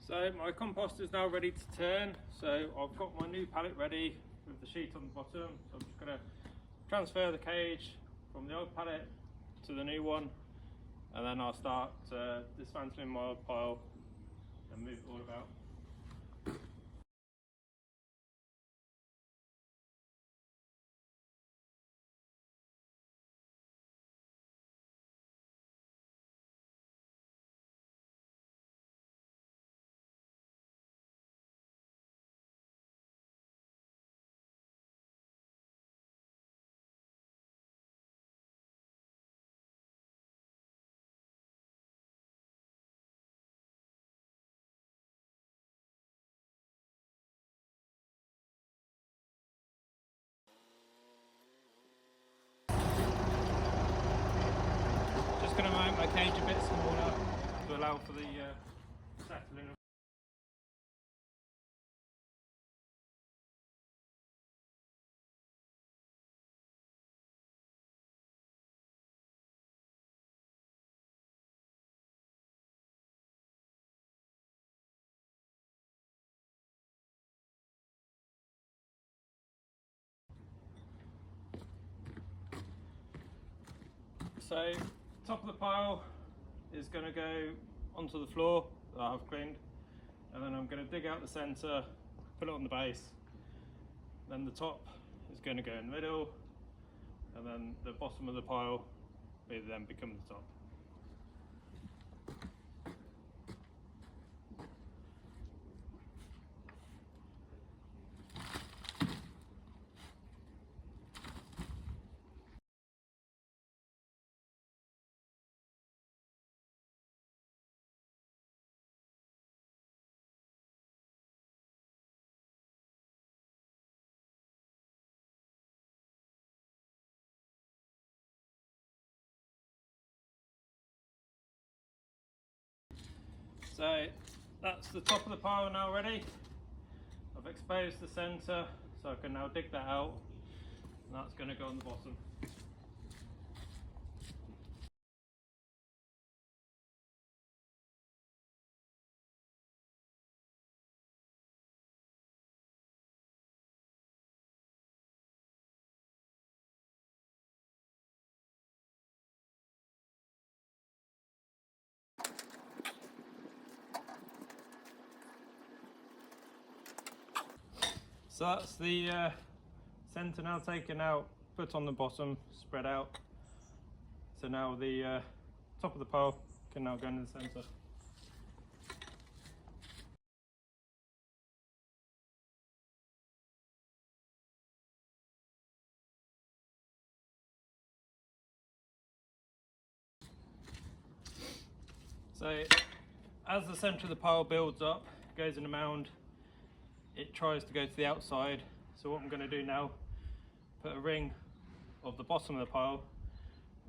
So my compost is now ready to turn. So I've got my new pallet ready with the sheet on the bottom. So I'm just going to transfer the cage from the old pallet to the new one, and then I'll start dismantling my old pile and move it all about. Just going to make my cage a bit smaller to allow for the settling. So top of the pile is going to go onto the floor that I've cleaned, and then I'm going to dig out the centre, put it on the base, then the top is going to go in the middle, and then the bottom of the pile will then become the top. So that's the top of the pile now ready. I've exposed the centre, so I can now dig that out, and that's going to go on the bottom. So that's the centre now taken out, put on the bottom, spread out. So now the top of the pile can now go in the centre. So as the centre of the pile builds up, goes in a mound, it tries to go to the outside. So what I'm going to do now, put a ring of the bottom of the pile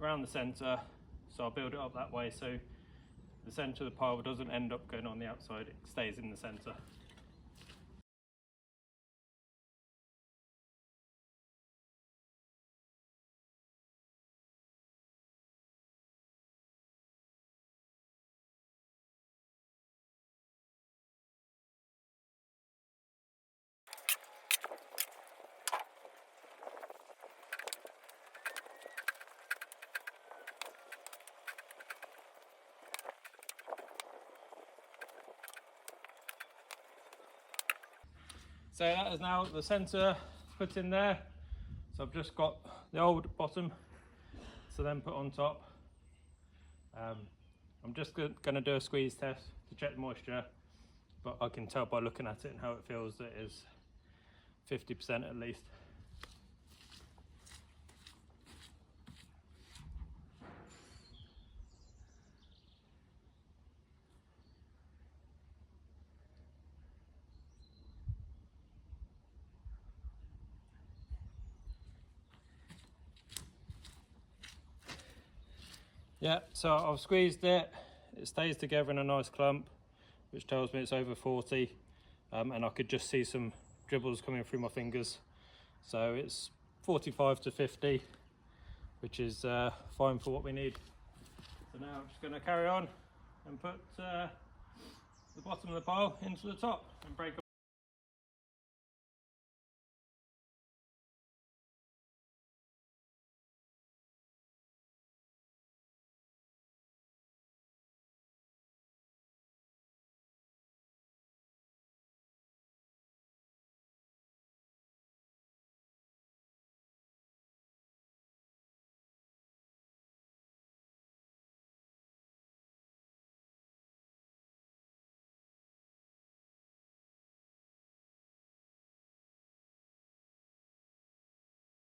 around the centre, so I'll build it up that way so the centre of the pile doesn't end up going on the outside, it stays in the centre. So that is now the centre put in there. So I've just got the old bottom to then put on top. I'm just going to do a squeeze test to check the moisture, but I can tell by looking at it and how it feels that it is 50% at least. Yeah, so I've squeezed it, it stays together in a nice clump, which tells me it's over 40, and I could just see some dribbles coming through my fingers. So it's 45 to 50, which is fine for what we need. So now I'm just going to carry on and put the the bottom of the pile into the top and break up.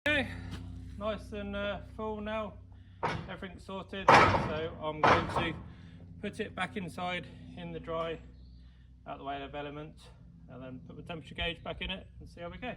Okay, nice and full now, everything's sorted, so I'm going to put it back inside in the dry, out the way of elements, and then put the temperature gauge back in it and see how we go.